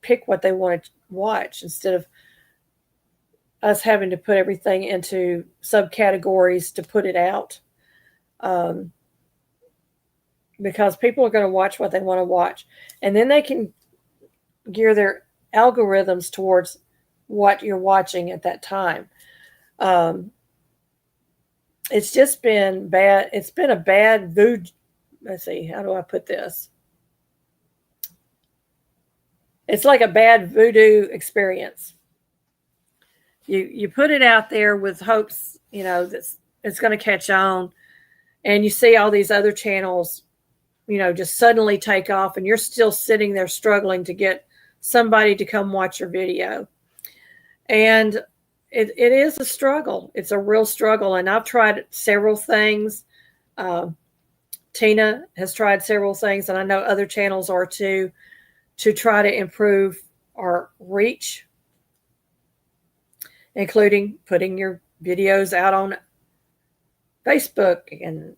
A: pick what they want to watch, instead of us having to put everything into subcategories to put it out. Because people are going to watch what they want to watch, and then they can gear their algorithms towards what you're watching at that time. It's just been bad. It's been a bad voodoo. Let's see, how do I put this? It's like a bad voodoo experience. You put it out there with hopes, that it's going to catch on, and you see all these other channels, just suddenly take off, and you're still sitting there struggling to get somebody to come watch your video. And it is a struggle. It's a real struggle. And I've tried several things. Tina has tried several things, and I know other channels are too, to try to improve our reach, including putting your videos out on Facebook and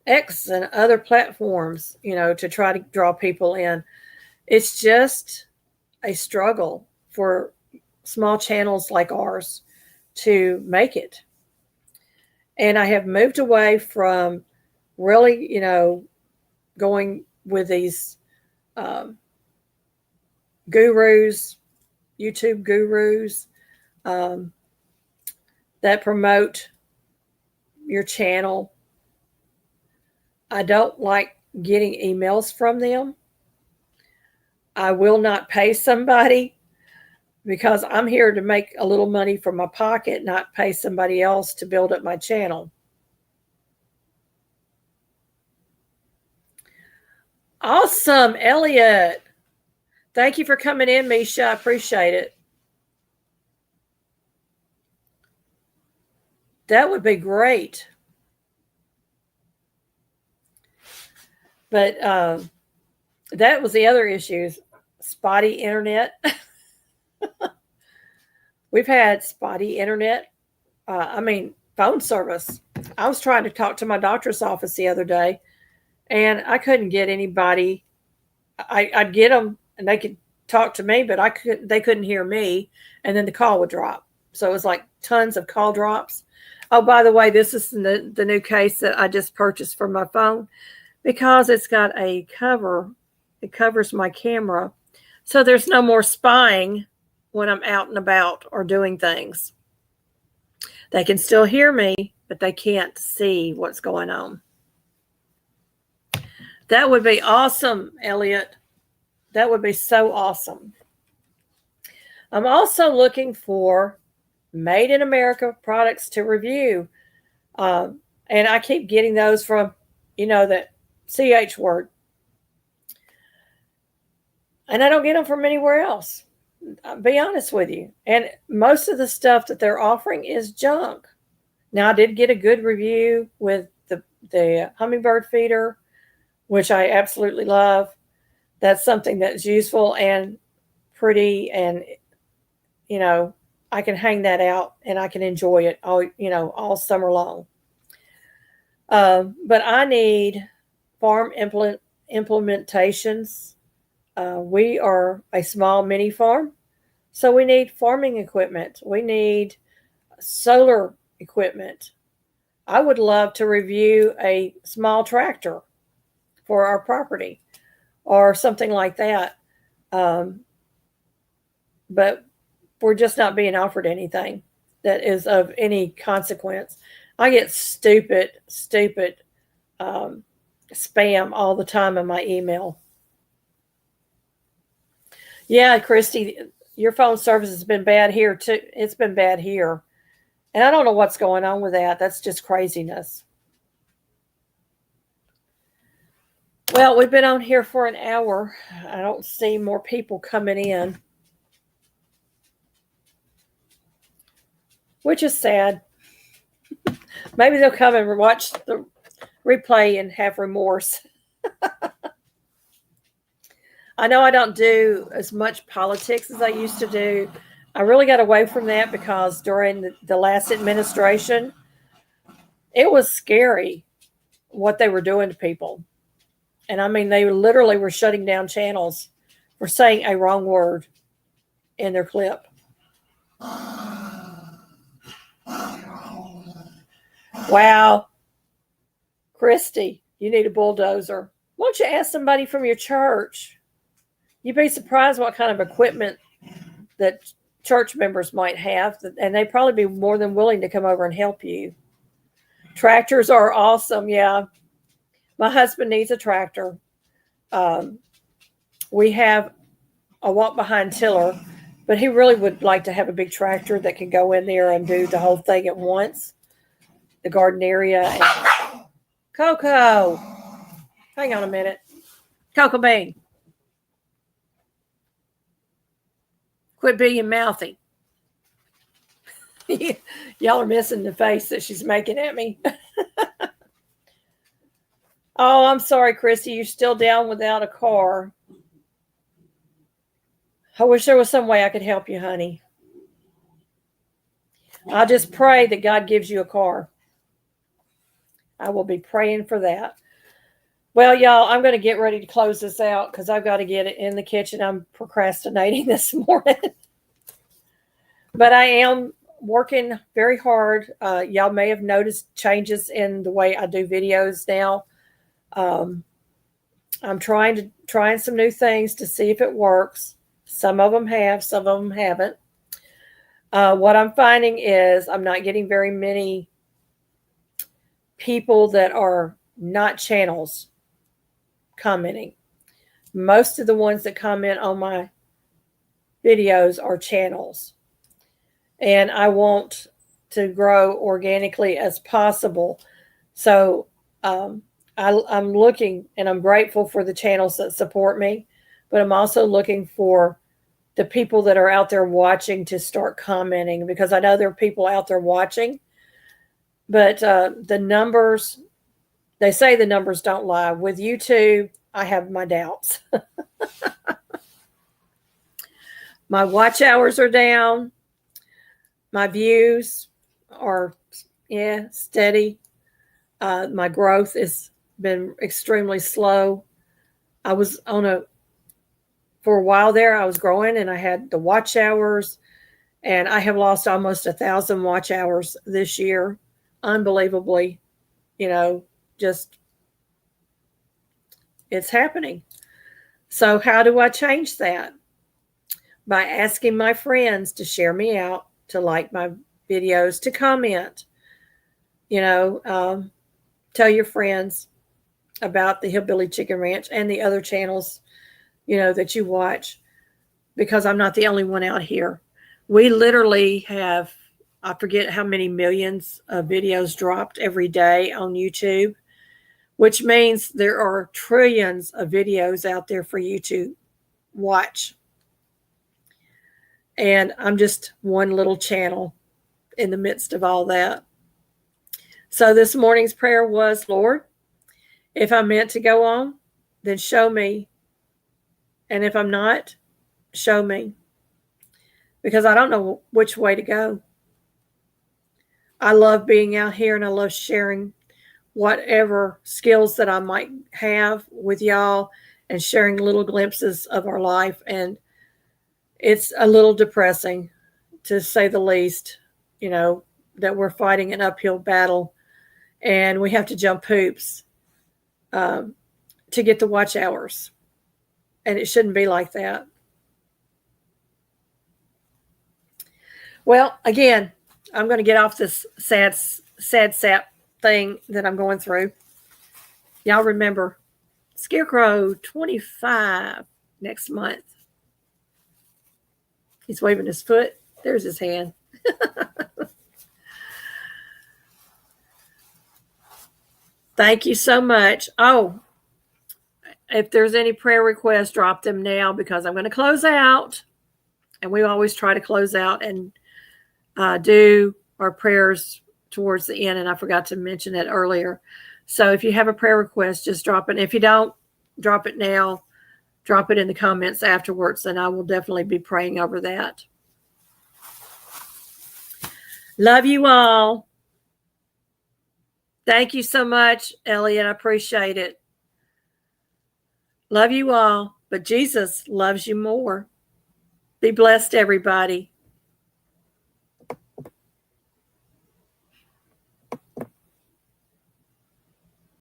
A: X and other platforms, to try to draw people in. It's just a struggle for small channels like ours to make it. And I have moved away from really, going with these gurus, YouTube gurus that promote your channel. I don't like getting emails from them. I will not pay somebody because I'm here to make a little money from my pocket, not pay somebody else to build up my channel. Awesome, Elliot. Thank you for coming in, Misha. I appreciate it. That would be great. But that was the other issues. Spotty internet. We've had spotty internet. Phone service. I was trying to talk to my doctor's office the other day, and I couldn't get anybody. I'd get them, and they could talk to me, but they couldn't hear me, and then the call would drop. So it was like tons of call drops. Oh, by the way, this is the new case that I just purchased for my phone because it's got a cover. It covers my camera, so there's no more spying when I'm out and about or doing things. They can still hear me, but they can't see what's going on. That would be awesome, Elliot. That would be so awesome. I'm also looking for Made in America products to review. And I keep getting those from, that CH word. And I don't get them from anywhere else. I'll be honest with you. And most of the stuff that they're offering is junk. Now, I did get a good review with the hummingbird feeder, which I absolutely love. That's something that's useful and pretty, and I can hang that out and I can enjoy it all summer long. But I need farm implementations. We are a small mini farm, so we need farming equipment. We need solar equipment. I would love to review a small tractor for our property or something like that. But we're just not being offered anything that is of any consequence. I get stupid spam all the time in my email. Yeah, Christy, your phone service has been bad here too. It's been bad here. And I don't know what's going on with that. That's just craziness. Well, we've been on here for an hour. I don't see more people coming in, which is sad. Maybe they'll come and watch the replay and have remorse. I know I don't do as much politics as I used to do. I really got away from that because during the last administration, it was scary what they were doing to people. And I mean, they literally were shutting down channels for saying a wrong word in their clip. Wow. Christy, you need a bulldozer. Why don't you ask somebody from your church? You'd be surprised what kind of equipment that church members might have, and they'd probably be more than willing to come over and help you. Tractors are awesome, yeah. My husband needs a tractor. We have a walk-behind tiller, but he really would like to have a big tractor that can go in there and do the whole thing at once, the garden area. And Coco, hang on a minute. Coco Bean. Quit being mouthy. Y'all are missing the face that she's making at me. Oh, I'm sorry, Christy. You're still down without a car. I wish there was some way I could help you, honey. I'll just pray that God gives you a car. I will be praying for that. Well, y'all, I'm going to get ready to close this out because I've got to get it in the kitchen. I'm procrastinating this morning. But I am working very hard. Y'all may have noticed changes in the way I do videos now. I'm trying some new things to see if it works. Some of them have, some of them haven't. What I'm finding is I'm not getting very many people that are not channels commenting. Most of the ones that comment on my videos are channels. And I want to grow organically as possible. So I'm looking, and I'm grateful for the channels that support me, but I'm also looking for the people that are out there watching to start commenting, because I know there are people out there watching, but the numbers, they say the numbers don't lie. With YouTube, I have my doubts. My watch hours are down. My views are, steady. My growth has been extremely slow. I was for a while there, I was growing and I had the watch hours, and I have lost almost 1,000 watch hours this year. Unbelievably, just it's happening. So how do I change that? By asking my friends to share me out, to like my videos, to comment. Tell your friends about the Hillbilly Chicken Ranch and the other channels, that you watch, because I'm not the only one out here. We literally have, I forget how many millions of videos dropped every day on YouTube, which means there are trillions of videos out there for you to watch. And I'm just one little channel in the midst of all that. So this morning's prayer was, Lord, if I'm meant to go on, then show me. And if I'm not, show me. Because I don't know which way to go. I love being out here, and I love sharing whatever skills that I might have with y'all, and sharing little glimpses of our life. And it's a little depressing, to say the least, that we're fighting an uphill battle, and we have to jump hoops to get the watch hours. And it shouldn't be like that. Well, again, I'm going to get off this sad sap thing that I'm going through. Y'all remember Scarecrow 25 next month. He's waving his foot. There's his hand. Thank you so much. Oh, if there's any prayer requests, drop them now, because I'm going to close out. And we always try to close out and do our prayers towards the end. And I forgot to mention it earlier. So if you have a prayer request, just drop it. If you don't, drop it now. Drop it in the comments afterwards, and I will definitely be praying over that. Love you all. Thank you so much, Elliot. I appreciate it. Love you all, but Jesus loves you more. Be blessed, everybody.